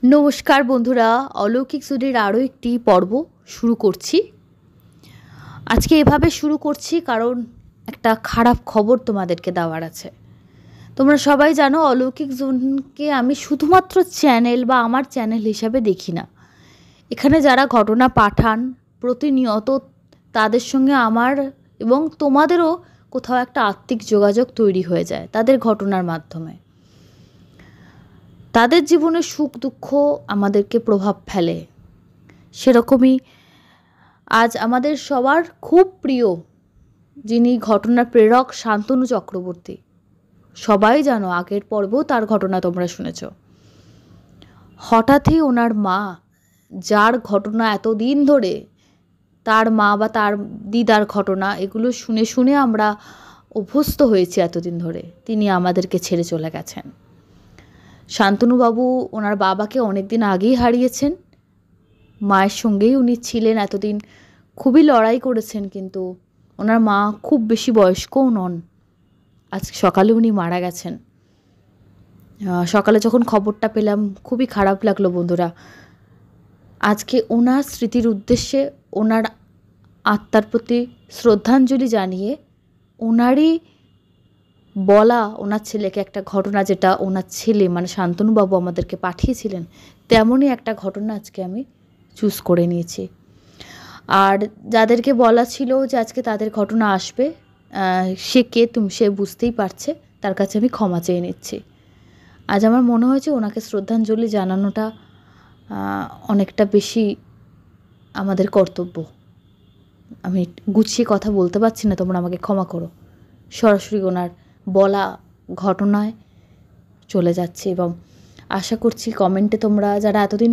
নমস্কার বন্ধুরা, অলৌকিক জুনের আরও একটি পর্ব শুরু করছি। আজকে এভাবে শুরু করছি কারণ একটা খারাপ খবর তোমাদেরকে দেওয়ার আছে। তোমরা সবাই জানো অলৌকিক জোনকে আমি শুধুমাত্র চ্যানেল বা আমার চ্যানেল হিসাবে দেখি না। এখানে যারা ঘটনা পাঠান প্রতিনিয়ত, তাদের সঙ্গে আমার এবং তোমাদেরও কোথাও একটা আত্মিক যোগাযোগ তৈরি হয়ে যায় তাদের ঘটনার মাধ্যমে। তাদের জীবনে সুখ দুঃখ আমাদেরকে প্রভাব ফেলে। সেরকমই আজ আমাদের সবার খুব প্রিয় যিনি ঘটনার প্রেরক, শান্তনু চক্রবর্তী। সবাই জানো, আগের পর্বেও তার ঘটনা তোমরা শুনেছ। হঠাৎই ওনার মা, যার ঘটনা এতদিন ধরে তার মা বা তার দিদার ঘটনা, এগুলো শুনে শুনে আমরা অভ্যস্ত হয়েছি এতদিন ধরে, তিনি আমাদেরকে ছেড়ে চলে গেছেন। শান্তনুবাবু ওনার বাবাকে অনেক দিন আগেই হারিয়েছেন। মায়ের সঙ্গেই উনি ছিলেন এতদিন, খুবই লড়াই করেছেন, কিন্তু ওনার মা খুব বেশি বয়স্কও নন। আজ সকালে উনি মারা গেছেন। সকালে যখন খবরটা পেলাম খুবই খারাপ লাগলো বন্ধুরা। আজকে ওনার স্মৃতির উদ্দেশ্যে, ওনার আত্মার প্রতি শ্রদ্ধাঞ্জলি জানিয়ে ওনারই বলা ওনার ছেলেকে একটা ঘটনা, যেটা ওনার ছেলে মানে শান্তনুবাবু আমাদেরকে পাঠিয়েছিলেন, তেমনই একটা ঘটনা আজকে আমি চুজ করে নিয়েছি। আর যাদেরকে বলা ছিল যে আজকে তাদের ঘটনা আসবে, সে কে সে বুঝতেই পারছে, তার কাছে আমি ক্ষমা চেয়ে নিচ্ছি। আজ আমার মনে হয়েছে ওনাকে শ্রদ্ধাঞ্জলি জানানোটা অনেকটা বেশি আমাদের কর্তব্য। আমি গুছিয়ে কথা বলতে পারছি না, তোমরা আমাকে ক্ষমা করো। সরাসরি ওনার বলা ঘটনায় চলে যাচ্ছে এবং আশা করছি কমেন্টে তোমরা যারা এতদিন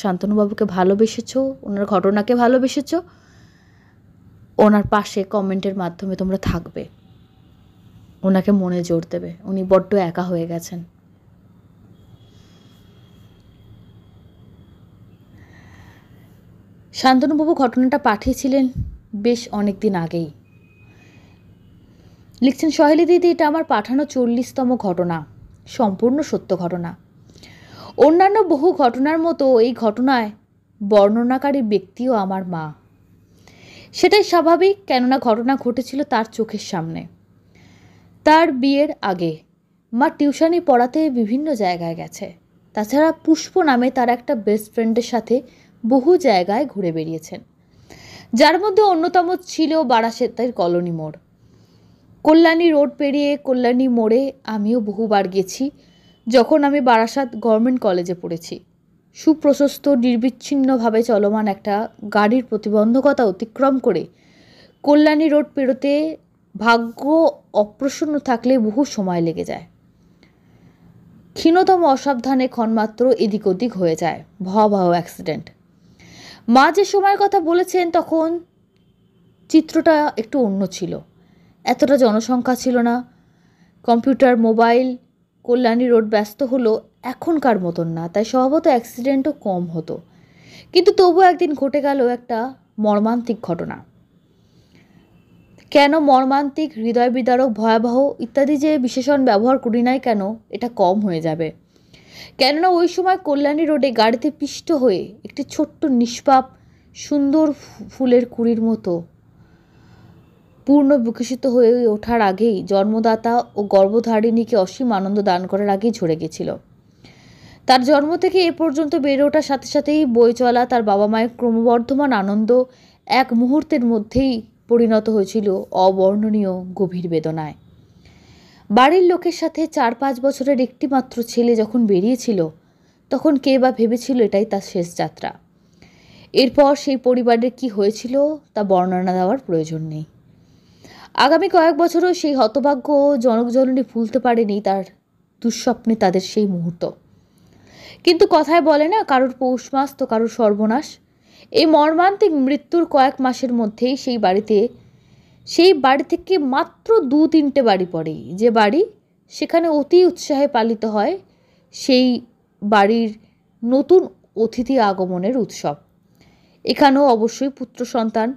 শান্তনুবাবুকে ভালোবেসেছো, ওনার ঘটনাকে ভালোবেসেছো, ওনার পাশে কমেন্টের মাধ্যমে তোমরা থাকবে, ওনাকে মনে জোর দেবে। উনি বড্ড একা হয়ে গেছেন। শান্তনুবাবু ঘটনাটা পাঠিয়েছিলেন বেশ অনেক দিন আগেই। লিখছেন, সহেলি দিদি, এটা আমার পাঠানো 40তম ঘটনা, সম্পূর্ণ সত্য ঘটনা। অন্যান্য বহু ঘটনার মতো এই ঘটনায় বর্ণনাকারী ব্যক্তিও আমার মা। সেটাই স্বাভাবিক, কেননা ঘটনা ঘটেছিল তার চোখের সামনে। তার বিয়ের আগে মা টিউশনি পড়াতে বিভিন্ন জায়গায় গেছে। তাছাড়া পুষ্প নামে তার একটা বেস্ট ফ্রেন্ডের সাথে বহু জায়গায় ঘুরে বেরিয়েছেন, যার মধ্যে অন্যতম ছিল বারাসাতের কলোনি মোড়। কল্যাণী রোড পেরিয়ে কল্যাণী মোড়ে আমিও বহুবার গেছি যখন আমি বারাসাত গভর্নমেন্ট কলেজে পড়েছি। সুপ্রশস্ত নির্বিচ্ছিন্নভাবে চলমান একটা গাড়ির প্রতিবন্ধকতা অতিক্রম করে কল্যাণী রোড পেরোতে ভাগ্য অপ্রসন্ন থাকলে বহু সময় লেগে যায়। ক্ষীণতম অসাবধানে ক্ষণমাত্র এদিক ওদিক হয়ে যায়, ভয়াবহ অ্যাক্সিডেন্ট। মা যে সময়ের কথা বলেছেন তখন চিত্রটা একটু অন্য ছিল। এতটা জনসংখ্যা ছিল না, কম্পিউটার, মোবাইল, কল্যাণী রোড ব্যস্ত হলো এখনকার মতন না, তাই স্বভাবত অ্যাক্সিডেন্টও কম হতো। কিন্তু তবু একদিন ঘটে গেল একটা মর্মান্তিক ঘটনা। কেন মর্মান্তিক, হৃদয় বিদারক, ভয়াবহ ইত্যাদি যে বিশেষণ ব্যবহার করি নাই কেন, এটা কম হয়ে যাবে। কেননা ওই সময় কল্যাণী রোডে গাড়িতে পিষ্ট হয়ে একটি ছোট্ট নিষ্পাপ সুন্দর ফুলের কুঁড়ির মতো পূর্ণ বিকশিত হয়ে ওঠার আগেই, জন্মদাতা ও গর্ভধারিণীকে অসীম আনন্দ দান করার আগেই ঝরে গেছিল। তার জন্ম থেকে এ পর্যন্ত বেড়ে ওঠার সাথে সাথেই বয়ে চলা তার বাবা মায়ের ক্রমবর্ধমান আনন্দ এক মুহূর্তের মধ্যেই পরিণত হয়েছিল অবর্ণনীয় গভীর বেদনায়। বাড়ির লোকের সাথে 4-5 বছরের একটি মাত্র ছেলে যখন বেরিয়েছিল, তখন কে বা ভেবেছিল এটাই তার শেষ যাত্রা। এরপর সেই পরিবারের কি হয়েছিল তা বর্ণনা দেওয়ার প্রয়োজন নেই। আগামী কয়েক বছরও সেই হতভাগ্য জনকজননী ভুলতে পারেনি তার দুঃস্বপ্নে তাদের সেই মুহূর্ত। কিন্তু কথায় বলে না, কারোর পৌষ মাস তো কারোর সর্বনাশ। এই মর্মান্তিক মৃত্যুর কয়েক মাসের মধ্যেই সেই বাড়ি থেকে মাত্র 2-3টে বাড়ি পড়ে, যে বাড়ি সেখানে অতি উৎসাহে পালিত হয় সেই বাড়ির নতুন অতিথি আগমনের উৎসব। এখানেও অবশ্যই পুত্র সন্তান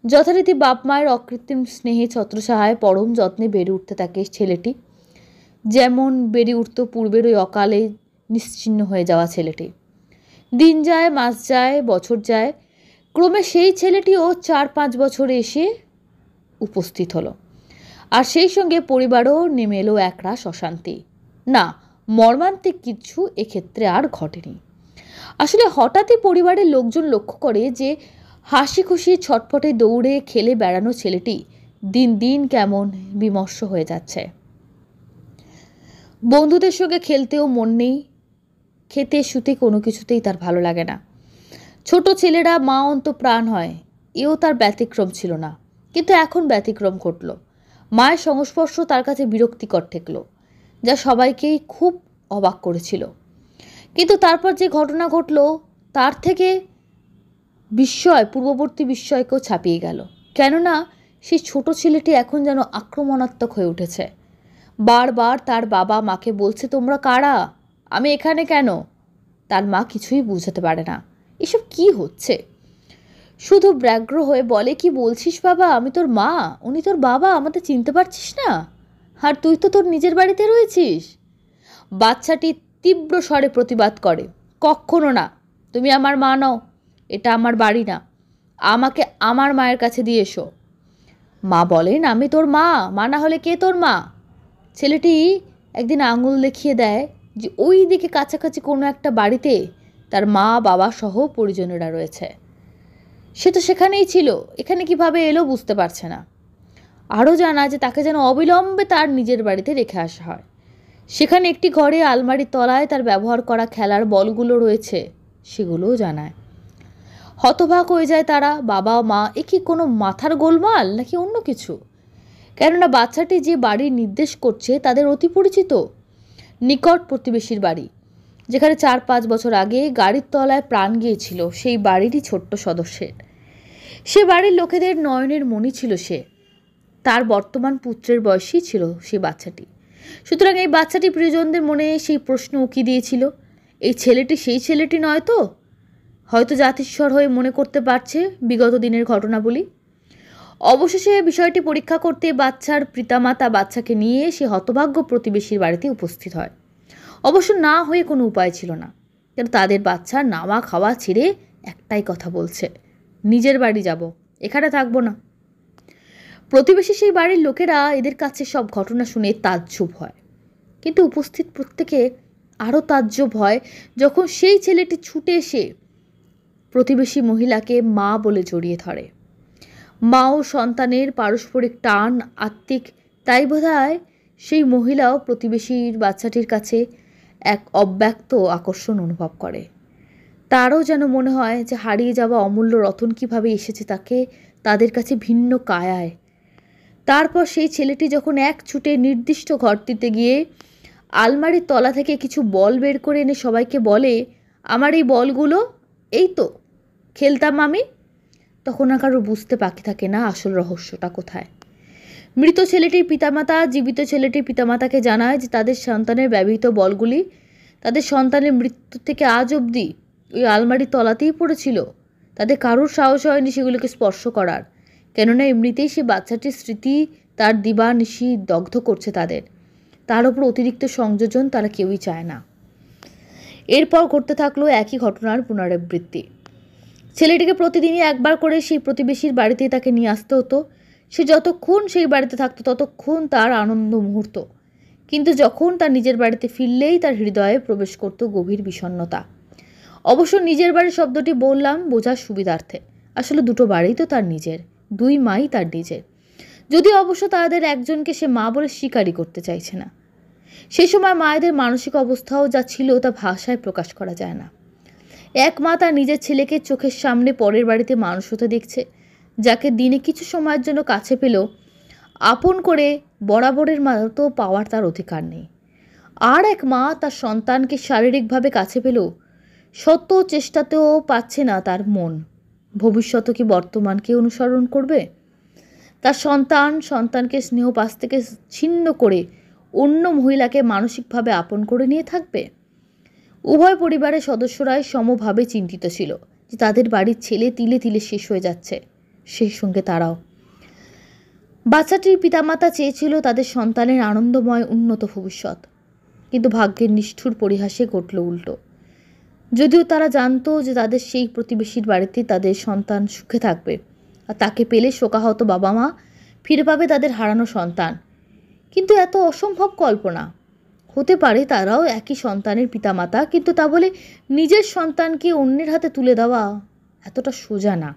যথারীতি বাপ মায়ের অকৃত্রিম স্নেহে ছত্রছায়ায় পরম যত্নে বেড়ে উঠতে থাকে ছেলেটি। যেমন বেড়ে উঠত পূর্বের ওই অকালে নিশ্চিহ্ন হয়ে যাওয়া ছেলেটি। দিন যায়, মাস যায়, বছর যায়, ক্রমে সেই ছেলেটিও 4-5 বছরে এসে উপস্থিত হলো। আর সেই সঙ্গে পরিবারও নেমে এলো একরাশ অশান্তি। না, মর্মান্তিক কিছু এক্ষেত্রে আর ঘটেনি। আসলে হঠাৎই পরিবারের লোকজন লক্ষ্য করে যে হাসি খুশি ছটফটে দৌড়ে খেলে বেড়ানো ছেলেটি দিন দিন কেমন বিমর্ষ হয়ে যাচ্ছে। বন্ধুদের সঙ্গে খেলতেও মন নেই, খেতে শুতে কোনো কিছুতেই তার ভালো লাগে না। ছোট ছেলেরা মা অন্ত প্রাণ হয়, এও তার ব্যতিক্রম ছিল না। কিন্তু এখন ব্যতিক্রম ঘটল। মায়ের সংস্পর্শ তার কাছে বিরক্তিকর ঠেকল, যা সবাইকেই খুব অবাক করেছিল। কিন্তু তারপর যে ঘটনা ঘটল তার থেকে বিস্ময় পূর্ববর্তী বিস্ময়কেও ছাপিয়ে গেল। কেননা সেই ছোট ছেলেটি এখন যেন আক্রমণাত্মক হয়ে উঠেছে। বারবার তার বাবা মাকে বলছে, তোমরা কারা, আমি এখানে কেন? তার মা কিছুই বুঝাতে পারে না এসব কি হচ্ছে। শুধু ব্যগ্র হয়ে বলে, কি বলছিস বাবা, আমি তোর মা, উনি তোর বাবা, আমাদের চিনতে পারছিস না? আর তুই তো তোর নিজের বাড়িতে রয়েছিস। বাচ্চাটি তীব্র স্বরে প্রতিবাদ করে, কখনো না, তুমি আমার মা নও, এটা আমার বাড়ি না, আমাকে আমার মায়ের কাছে দিয়ে এসো। মা বলেন, আমি তোর মা, মা না হলে কে তোর মা? ছেলেটি একদিন আঙুল দেখিয়ে দেয় যে ওই দিকে কাছাকাছি কোনো একটা বাড়িতে তার মা বাবা সহ পরিজনেরা রয়েছে। সে তো সেখানেই ছিল, এখানে কিভাবে এলো বুঝতে পারছে না। আরও জানা যে তাকে যেন অবিলম্বে তার নিজের বাড়িতে রেখে আসা হয়। সেখানে একটি ঘরে আলমারির তলায় তার ব্যবহার করা খেলার বলগুলো রয়েছে, সেগুলোও জানায়। হতবাক হয়ে যায় তারা, বাবা মা, এ কি কোনো মাথার গোলমাল নাকি অন্য কিছু? কেননা বাচ্চাটি যে বাড়ির নির্দেশ করছে তাদের অতি পরিচিত নিকট প্রতিবেশীর বাড়ি, যেখানে 4-5 বছর আগে গাড়ির তলায় প্রাণ গিয়েছিল সেই বাড়িরই ছোট্ট সদস্যের। সে বাড়ির লোকেদের নয়নের মণি ছিল সে। তার বর্তমান পুত্রের বয়সী ছিল সেই বাচ্চাটি। সুতরাং এই বাচ্চাটি প্রিয়জনদের মনে সেই প্রশ্ন উকি দিয়েছিল, এই ছেলেটি সেই ছেলেটি নয় তো? হয়তো জাতিস্বর হয়ে মনে করতে পারছে বিগত দিনের ঘটনাবলী। অবশেষে বিষয়টি পরীক্ষা করতে বাচ্চার পিতামাতা বাচ্চাকে নিয়ে সে হতভাগ্য প্রতিবেশীর বাড়িতে উপস্থিত হয়। অবশ্য না হয়ে কোনো উপায় ছিল না, কেন তাদের বাচ্চা নাওয়া খাওয়া ছেড়ে একটাই কথা বলছে, নিজের বাড়ি যাব, এখানে থাকবো না। প্রতিবেশী সেই বাড়ির লোকেরা এদের কাছে সব ঘটনা শুনে তাজ্জব হয়, কিন্তু উপস্থিত প্রত্যেকে আরও তাজ্জব হয় যখন সেই ছেলেটি ছুটে এসে প্রতিবেশী মহিলাকে মা বলে জড়িয়ে ধরে। মা ও সন্তানের পারস্পরিক টান আত্মিক, তাই বোধহয় সেই মহিলাও প্রতিবেশীর বাচ্চাটির কাছে এক অব্যক্ত আকর্ষণ অনুভব করে। তারও যেন মনে হয় যে হারিয়ে যাওয়া অমূল্য রতন কীভাবে এসেছে তাকে তাদের কাছে ভিন্ন কায়ায়। তারপর সেই ছেলেটি যখন এক ছুটে নির্দিষ্ট ঘরটিতে গিয়ে আলমারির তলা থেকে কিছু বল বের করে এনে সবাইকে বলে, আমার এই বলগুলো, এই তো খেলতাম আমি, তখন আর কারো বুঝতে বাকি থাকে না আসল রহস্যটা কোথায়। মৃত ছেলেটির পিতামাতা জীবিত ছেলেটির পিতামাতাকে জানায় যে তাদের সন্তানের ব্যবহৃত বলগুলি তাদের সন্তানের মৃত্যু থেকে আজ অবধি ওই আলমারির তলাতেই পড়েছিল। তাদের কারোর সাহস হয়নি সেগুলোকে স্পর্শ করার, কেননা এমনিতেই সে বাচ্চাটির স্মৃতি তার দিবানিশি দগ্ধ করছে তাদের। তার ওপর অতিরিক্ত সংযোজন তারা কেউই চায় না। এরপর ঘটতে থাকলো একই ঘটনার পুনরাবৃত্তি। ছেলেটিকে প্রতিদিনই একবার করে সেই প্রতিবেশীর বাড়িতেই তাকে নিয়ে আসতে হতো। সে যতক্ষণ সেই বাড়িতে থাকতো ততক্ষণ তার আনন্দ মুহূর্ত, কিন্তু যখন তার নিজের বাড়িতে ফিরলেই তার হৃদয়ে প্রবেশ করত গভীর বিষণ্ণতা। অবশ্য নিজের বাড়ির শব্দটি বললাম বোঝার সুবিধার্থে, আসলে দুটো বাড়িই তো তার নিজের, দুই মাই তার নিজের, যদিও অবশ্য তাদের একজনকে সে মা বলে স্বীকারই করতে চাইছে না। সেই সময় মায়েদের মানসিক অবস্থাও যা ছিল তা ভাষায় প্রকাশ করা যায় না। এক মা তার নিজের ছেলেকে চোখের সামনে পরের বাড়িতে মানুষ হতে দেখছে, যাকে দিনে কিছু সময়ের জন্য কাছে পেলেও আপন করে বরাবরের মতো পাওয়ার তার অধিকার নেই। আর এক মা তার সন্তানকে শারীরিকভাবে কাছে পেলেও শত চেষ্টাতেও পাচ্ছে না তার মন। ভবিষ্যতে কি বর্তমানকে অনুসরণ করবে? তার সন্তানকে স্নেহপাশ থেকে ছিন্ন করে অন্য মহিলাকে মানসিকভাবে আপন করে নিয়ে থাকবে? উভয় পরিবারের সদস্যরাই সমভাবে চিন্তিত ছিল যে তাদের বাড়ির ছেলে তিলে তিলে শেষ হয়ে যাচ্ছে, সেই সঙ্গে তারাও। বাচ্চাটির পিতামাতা চেয়েছিল তাদের সন্তানের আনন্দময় উন্নত ভবিষ্যৎ, কিন্তু ভাগ্যের নিষ্ঠুর পরিহাসে ঘটল উল্টো। যদিও তারা জানতো যে তাদের সেই প্রতিবেশীর বাড়িতে তাদের সন্তান সুখে থাকবে, আর তাকে পেলে শোকাহত বাবা মা ফিরে পাবে তাদের হারানো সন্তান। কিন্তু এত অসম্ভব কল্পনা। হতে পারে তারাও একই সন্তানের পিতামাতা, কিন্তু তা বলে নিজের সন্তানকে অন্যের হাতে তুলে দেওয়া এতটা সোজা না।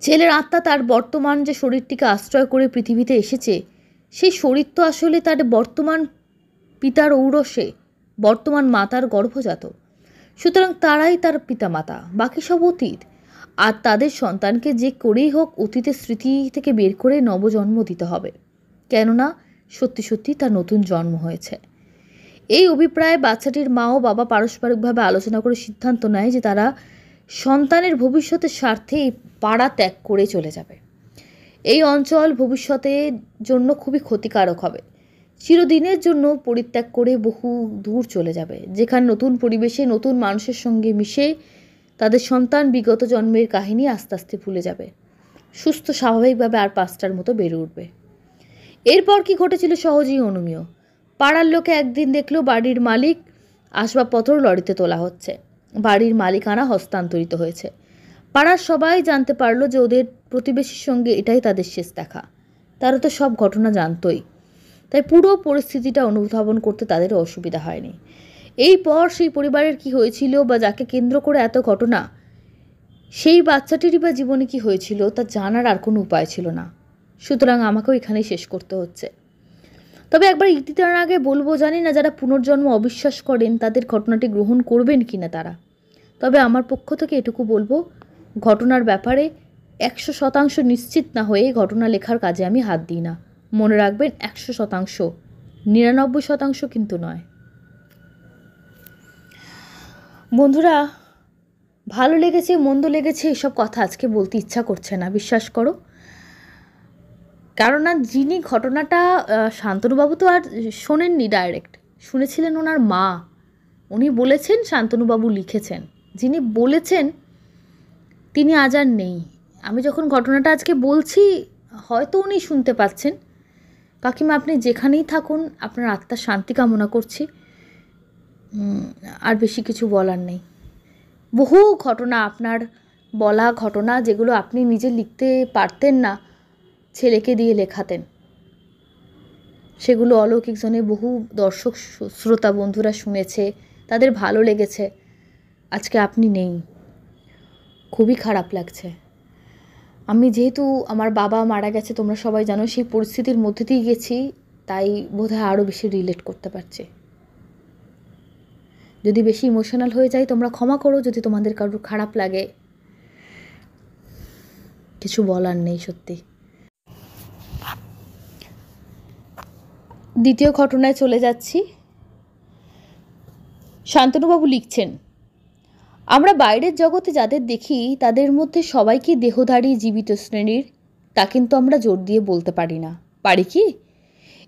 ছেলের আত্মা তার বর্তমান যে শরীরটিকে আশ্রয় করে পৃথিবীতে এসেছে, সেই শরীর তো আসলে তার বর্তমান পিতার ঔরসে, বর্তমান মাতার গর্ভজাত। সুতরাং তারাই তার পিতামাতা, বাকি সব অতীত। আর তাদের সন্তানকে যে করেই হোক অতীতের স্মৃতি থেকে বের করে নবজন্ম দিতে হবে, কেননা সত্যি সত্যি তার নতুন জন্ম হয়েছে। এই অভিপ্রায়ে বাচ্চাটির মা ও বাবা পারস্পরিকভাবে আলোচনা করে সিদ্ধান্ত নেয় যে তারা সন্তানের ভবিষ্যতের স্বার্থে এই পাড়া ত্যাগ করে চলে যাবে। এই অঞ্চল ভবিষ্যতের জন্য খুবই ক্ষতিকারক হবে। চিরদিনের জন্য পরিত্যাগ করে বহু দূর চলে যাবে, যেখানে নতুন পরিবেশে নতুন মানুষের সঙ্গে মিশে তাদের সন্তান বিগত জন্মের কাহিনী আস্তে আস্তে ভুলে যাবে, সুস্থ স্বাভাবিকভাবে আর পাঁচটার মতো বেড়ে উঠবে। এরপর কি ঘটেছিল সহজেই অনুমেয়। পাড়ার লোকে একদিন দেখলো বাড়ির মালিক আসবাবপত্র লরিতে তোলা হচ্ছে, বাড়ির মালিকানা হস্তান্তরিত হয়েছে। পাড়ার সবাই জানতে পারলো যে ওদের প্রতিবেশীর সঙ্গে এটাই তাদের শেষ দেখা। তারা তো সব ঘটনা জানতোই, তাই পুরো পরিস্থিতিটা অনুধাবন করতে তাদেরও অসুবিধা হয়নি। এই পর সেই পরিবারের কি হয়েছিল বা যাকে কেন্দ্র করে এত ঘটনা, সেই বাচ্চাটিরই বা জীবনে কি হয়েছিল তা জানার আর কোনো উপায় ছিল না। সুতরাং আমাকেও এখানেই শেষ করতে হচ্ছে। তবে একবার ইতি টানার আগে বলবো, জানি না যারা পুনর্জন্ম অবিশ্বাস করেন তাদের ঘটনাটি গ্রহণ করবেন কিনা তারা। তবে আমার পক্ষ থেকে এটুকু বলবো, ঘটনার ব্যাপারে 100% নিশ্চিত না হয়ে ঘটনা লেখার কাজে আমি হাত দিই না। মনে রাখবেন 100%, 99% কিন্তু নয়। বন্ধুরা, ভালো লেগেছে মন্দ লেগেছে এসব কথা আজকে বলতে ইচ্ছা করছে না, বিশ্বাস করো। কেননা যিনি ঘটনাটা, শান্তনুবাবু তো আর শোনেননি ডাইরেক্ট, শুনেছিলেন ওনার মা। উনি বলেছেন, শান্তনুবাবু লিখেছেন। যিনি বলেছেন তিনি আজ আর নেই। আমি যখন ঘটনাটা আজকে বলছি হয়তো উনি শুনতে পাচ্ছেন। কাকিমা, আপনি যেখানেই থাকুন, আপনার আত্মার শান্তি কামনা করছি। আর বেশি কিছু বলার নেই। বহু ঘটনা আপনার বলা, ঘটনা যেগুলো আপনি নিজে লিখতে পারতেন না, ছেলেকে দিয়ে লেখাতেন, সেগুলো অলৌকিক জনে বহু দর্শক শ্রোতা বন্ধুরা শুনেছে, তাদের ভালো লেগেছে। আজকে আপনি নেই, খুবই খারাপ লাগছে। আমি যেহেতু আমার বাবা মারা গেছে, তোমরা সবাই জানো, সেই পরিস্থিতির মধ্যে দিয়ে গেছি, তাই বোধহয় আরও বেশি রিলেট করতে পারছি। যদি বেশি ইমোশনাল হয়ে যাই তোমরা ক্ষমা করো, যদি তোমাদের কারোর খারাপ লাগে। কিছু বলার নেই সত্যি। দ্বিতীয় ঘটনায় চলে যাচ্ছি। শান্তনুবাবু লিখছেন, আমরা বাইরের জগতে যাদের দেখি তাদের মধ্যে সবাইকে দেহধারী জীবিত শ্রেণীর, তা কিন্তু আমরা জোর দিয়ে বলতে পারি না, পারি কি?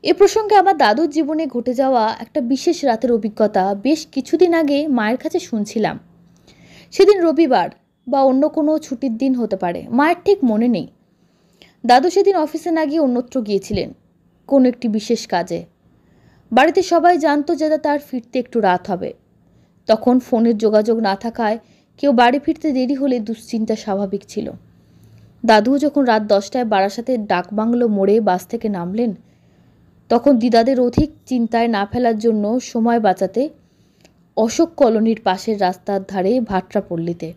এ প্রসঙ্গে আমার দাদুর জীবনে ঘটে যাওয়া একটা বিশেষ রাতের অভিজ্ঞতা বেশ কিছুদিন আগে মায়ের কাছে শুনছিলাম। সেদিন রবিবার বা অন্য কোনো ছুটির দিন হতে পারে, মায়ের ঠিক মনে নেই। দাদু সেদিন অফিসে না গিয়ে অন্যত্র গিয়েছিলেন কোনো একটি বিশেষ কাজে। বাড়িতে সবাই জানতো যে তার ফিরতে একটু রাত হবে। তখন ফোনের যোগাযোগ না থাকায় কেউ বাড়ি ফিরতে দেরি হলে দুশ্চিন্তা স্বাভাবিক ছিল। দাদুও যখন রাত 10টায় বারাসাতের ডাকবাংলো মোড়ে বাস থেকে নামলেন, তখন দিদাদের অধিক চিন্তায় না ফেলার জন্য সময় বাঁচাতে অশোক কলোনির পাশের রাস্তার ধারে ভাটরা পল্লীতে,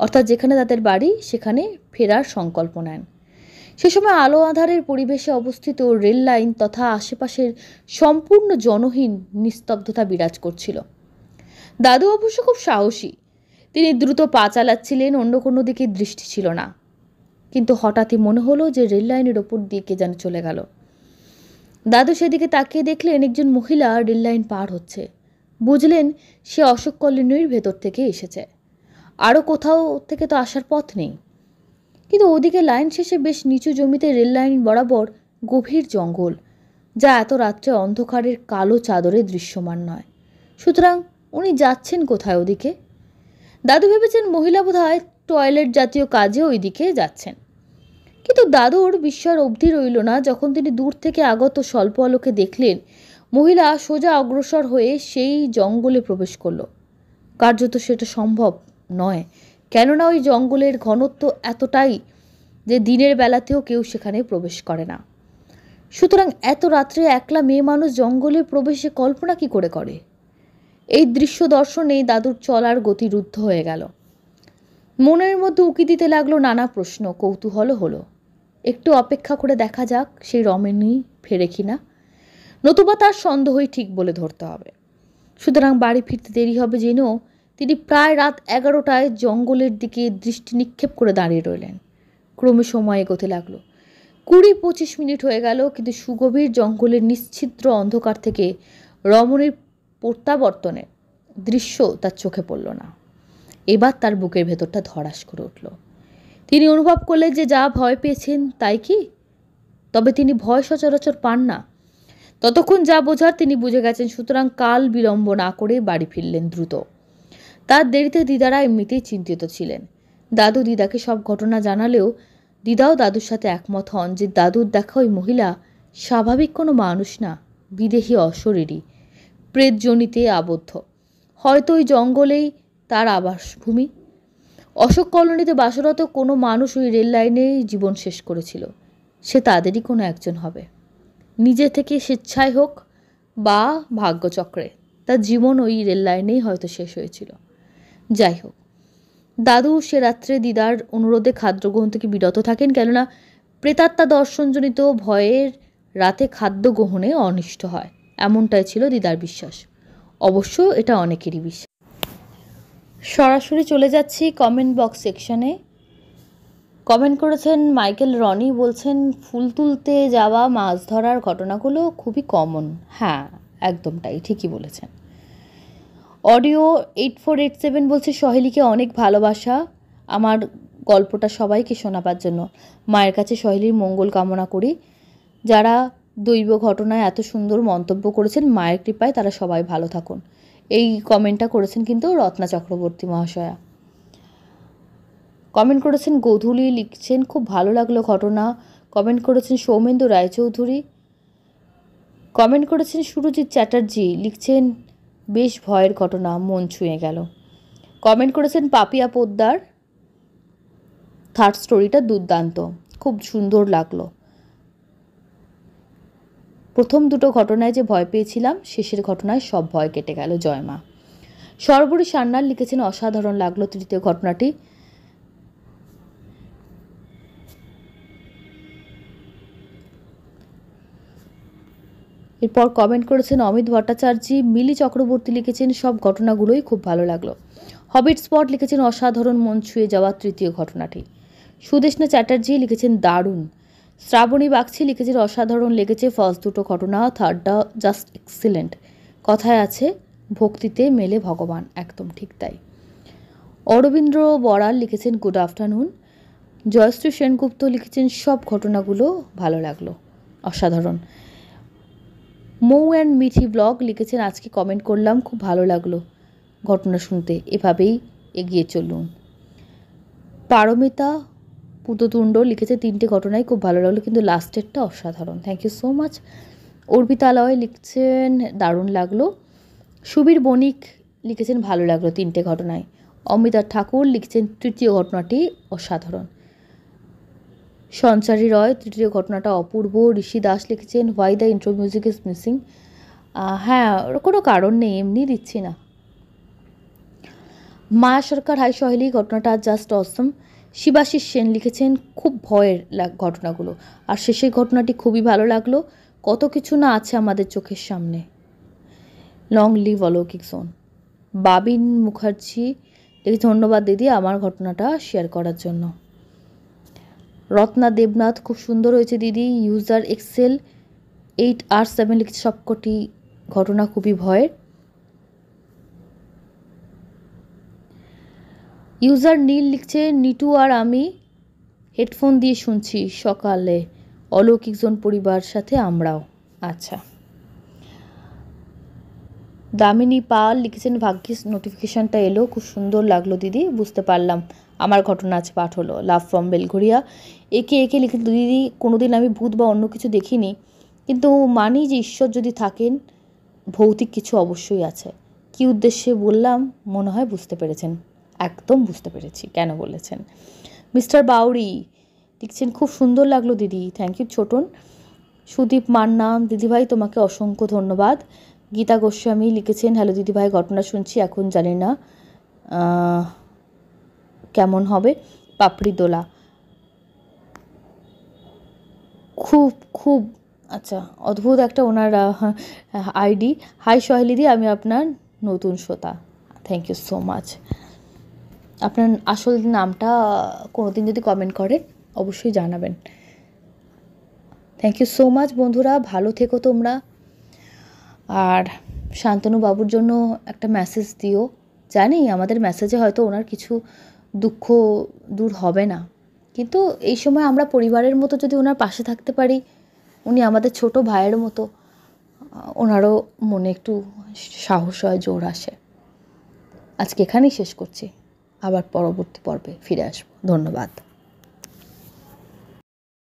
অর্থাৎ যেখানে তাদের বাড়ি, সেখানে ফেরার সংকল্প নেন। সে সময় আলো আঁধারের পরিবেশে অবস্থিত রেল লাইন তথা আশেপাশের সম্পূর্ণ জনহীন নিস্তব্ধতা বিরাজ করছিল। দাদু অবশ্য খুব সাহসী, তিনি দ্রুত পা চালাচ্ছিলেন, অন্য কোনো দিকে দৃষ্টি ছিল না। কিন্তু হঠাৎই মনে হলো যে রেল লাইনের ওপর দিয়ে কে যেন চলে গেল। দাদু সেদিকে তাকিয়ে দেখলেন একজন মহিলা রেল লাইন পার হচ্ছে। বুঝলেন সে অশোক কলোনির ভেতর থেকে এসেছে, আরও কোথাও থেকে তো আসার পথ নেই। কিন্তু ওদিকে লাইন শেষে বেশ নিচু জমিতে রেল লাইন বরাবর গভীর জঙ্গল, যা এত রাত্রে অন্ধকারের কালো চাদরে দৃশ্যমান নয়। সুতরাং উনি যাচ্ছেন কোথায় ওদিকে? দাদু ভেবেছেন মহিলা বোধহয় টয়লেট জাতীয় কাজে ওই দিকে যাচ্ছেন। কিন্তু দাদুর বিস্ময়ের অবধি রইল না যখন তিনি দূর থেকে আগত স্বল্প আলোকে দেখলেন মহিলা সোজা অগ্রসর হয়ে সেই জঙ্গলে প্রবেশ করল। কার্যত সেটা সম্ভব নয়, কেননা ওই জঙ্গলের ঘনত্ব এতটাই যে দিনের বেলাতেও কেউ সেখানে প্রবেশ করে না। সুতরাং এত রাত্রে একলা মেয়ে মানুষ জঙ্গলে প্রবেশে কল্পনা কি করে করে? এই দৃশ্য দর্শনে দাদুর চলার গতি রুদ্ধ হয়ে গেল। মনের মধ্যে উকি দিতে লাগলো নানা প্রশ্ন, কৌতূহল হলো। একটু অপেক্ষা করে দেখা যাক সেই রমণী ফেরে কিনা, নতুবা তার সন্দেহই ঠিক বলে ধরতে হবে। সুতরাং বাড়ি ফিরতে দেরি হবে জেনেও তিনি প্রায় রাত 11টায় জঙ্গলের দিকে দৃষ্টি নিক্ষেপ করে দাঁড়িয়ে রইলেন। ক্রমে সময় এগোতে লাগলো। 20-25 মিনিট হয়ে গেল, কিন্তু সুগভীর জঙ্গলের নিশ্ছিদ্র অন্ধকার থেকে রমণীর প্রত্যাবর্তনের দৃশ্য তার চোখে পড়ল না। এবার তার বুকের ভেতরটা ধড়াস করে উঠল। তিনি অনুভব করলেন যে যা ভয় পেয়েছেন তাই কি? তবে তিনি ভয় সচরাচর পান না। ততক্ষণ যা বোঝার তিনি বুঝে গেছেন। সুতরাং কাল বিলম্ব না করে বাড়ি ফিরলেন দ্রুত। তার দেরিতে দিদারা এমনিতেই চিন্তিত ছিলেন। দাদু দিদাকে সব ঘটনা জানালেও দিদাও দাদুর সাথে একমত হন যে দাদুর দেখা ওই মহিলা স্বাভাবিক কোনো মানুষ না, বিদেহী অশরীরী, প্রেতজনিতে আবদ্ধ। হয়তো ওই জঙ্গলেই তার আবাসভূমি। অশোক কলোনিতে বাসরত কোনো মানুষ ওই রেল লাইনেই জীবন শেষ করেছিল। সে তাদেরই কোনো একজন হবে। নিজে থেকে স্বেচ্ছায় হোক বা ভাগ্যচক্রে তার জীবন ওই রেল লাইনেই হয়তো শেষ হয়েছিল। যাই হোক, দাদু সে রাত্রে দিদার অনুরোধে খাদ্যগ্রহণ থেকে বিরত থাকেন, কেননা প্রেতাত্মা দর্শনজনিত ভয়ের রাতে খাদ্য গ্রহণে অনিষ্ট হয়, এমনটাই ছিল দিদার বিশ্বাস। অবশ্য এটা অনেকেরই বিশ্বাস। সরাসরি চলে যাচ্ছি কমেন্ট বক্স সেকশনে। কমেন্ট করেছেন মাইকেল রনি, বলছেন ফুল তুলতে যাওয়া মাছ ধরার ঘটনাগুলো খুবই কমন। হ্যাঁ, একদম তাই, ঠিকই বলেছেন। অডিও 8487 বলছে সহেলিকে অনেক ভালোবাসা, আমার গল্পটা সবাইকে শোনাবার জন্য। মায়ের কাছে সহেলির মঙ্গল কামনা করি। যারা দৈব ঘটনায় এত সুন্দর মন্তব্য করেছেন, মায়ের কৃপায় তারা সবাই ভালো থাকুন। এই কমেন্টটা করেছেন কিন্তু রত্না চক্রবর্তী মহাশয়া। কমেন্ট করেছেন গোধূলি, লিখছেন খুব ভালো লাগলো ঘটনা। কমেন্ট করেছেন সৌমেন্দু রায়চৌধুরী। কমেন্ট করেছেন সুরজিৎ চ্যাটার্জি, লিখছেন বেশ ভয়ের ঘটনা, মন ছুঁয়ে গেল। কমেন্ট করেছেন পাপিয়া পোদ্দার, থার্ড স্টোরিটা দুর্দান্ত, খুব সুন্দর লাগলো। প্রথম দুটো ঘটনায় যে ভয় পেয়েছিলাম, শেষের ঘটনায় সব ভয় কেটে গেল, জয় মা। সর্বরী সান্যাল লিখেছেন অসাধারণ লাগলো তৃতীয় ঘটনাটি। এরপর কমেন্ট করেছেন অমিত ভট্টাচার্য। মিলি চক্রবর্তী লিখেছেন সব ঘটনাগুলোই খুব ভালো লাগলো। হবিট স্পট লিখেছেন অসাধারণ, মন ছুঁয়ে যাওয়া তৃতীয় ঘটনাটি। সুদেষ্ণা চ্যাটার্জি লিখেছেন দারুণ। শ্রাবণী বাগচি লিখেছেন অসাধারণ লেগেছে ফার্স্ট দুটো ঘটনা, থার্ডটা জাস্ট এক্সিলেন্ট। কথায় আছে ভক্তিতে মেলে ভগবান, একদম ঠিক তাই। অরবিন্দ্র বড়াল লিখেছেন গুড আফটারনুন। জয়শ্রী সেনগুপ্ত লিখেছেন সব ঘটনাগুলো ভালো লাগলো, অসাধারণ। মৌ অ্যান্ড মিঠি ব্লগ লিখেছেন আজকে কমেন্ট করলাম, খুব ভালো লাগলো ঘটনা শুনতে, এভাবেই এগিয়ে চলুন। পারমিতা পুততুণ্ড লিখেছে তিনটে ঘটনাই খুব ভালো লাগলো, কিন্তু লাস্টেরটা অসাধারণ। Thank you so much. অর্পিতালয় লিখছেন দারুণ লাগলো। সুবীর বণিক লিখেছেন ভালো লাগলো তিনটে ঘটনায়। অমিতা ঠাকুর লিখছেন তৃতীয় ঘটনাটি অসাধারণ। সঞ্চারী রয় তৃতীয় ঘটনাটা অপূর্ব। ঋষি দাস লিখেছেন why the intro music is missing. হ্যাঁ, ওর কোনো কারণ নেই, এমনি দিচ্ছি না। মায়া সরকার হাই সহেলি, ঘটনাটা জাস্ট অসম। শিবাশিস সেন লিখেছেন খুব ভয়ের ঘটনাগুলো, আর শেষের ঘটনাটি খুবই ভালো লাগলো। কত কিছু না আছে আমাদের চোখের সামনে। লং লিভ অলৌকিক জোন। বাবিন মুখার্জি লিখেছে ধন্যবাদ দিদি আমার ঘটনাটা শেয়ার করার জন্য। রত্না দেবনাথ খুব সুন্দর হয়েছে দিদি। ইউজার এক্সেল 8R7 লিখছে সবকটি ঘটনা খুবই ভয়ের। ইউজার নীল লিখছে নিটু আর আমি হেডফোন দিয়ে শুনছি সকালে, অলৌকিক জোন পরিবার সাথে আমরাও। আচ্ছা। দামিনী পাল লিখেছেন ভাগ্যিস নোটিফিকেশানটা এলো, খুব সুন্দর লাগলো দিদি, বুঝতে পারলাম আমার ঘটনা আছে পাঠ হলো। Love from Belgharia. একে লিখে দিদি কোনোদিন আমি ভূত বা অন্য কিছু দেখিনি, কিন্তু মানি যে ঈশ্বর যদি থাকেন ভৌতিক কিছু অবশ্যই আছে। কী উদ্দেশ্যে বললাম মনে হয় বুঝতে পেরেছেন। একদম বুঝতে পেরেছি কেন বলেছেন। মিস্টার বাউরি লিখছেন, খুব সুন্দর লাগলো দিদি, থ্যাংক ইউ ছোটন। সুদীপ মান্না, দিদিভাই তোমাকে অসংখ্য ধন্যবাদ। গীতা গোস্বামী লিখেছেন, হ্যালো দিদিভাই, ঘটনা শুনছি, এখন জানি না কেমন হবে। পাপড়ি দোলা, খুব খুব আচ্ছা, অদ্ভুত একটা ওনার আইডি। হাই সহেলিদি, আমি আপনার নতুন শ্রোতা, থ্যাংক ইউ সো মাচ। আপনার আসল নামটা কোনো দিন যদি কমেন্ট করেন অবশ্যই জানাবেন। থ্যাংক ইউ সো মাচ বন্ধুরা, ভালো থেকো তোমরা। আর শান্তনু বাবুর জন্য একটা মেসেজ দিও। জানি আমাদের মেসেজে হয়তো ওনার কিছু দুঃখ দূর হবে না, কিন্তু এই সময় আমরা পরিবারের মতো যদি ওনার পাশে থাকতে পারি, উনি আমাদের ছোট ভাইয়ের মতো, ওনারও মনে একটু সাহস হয়, জোর আসে। আজকে এখানেই শেষ করছি, আবার পরবর্তী পর্বে ফিরে আসবো। ধন্যবাদ।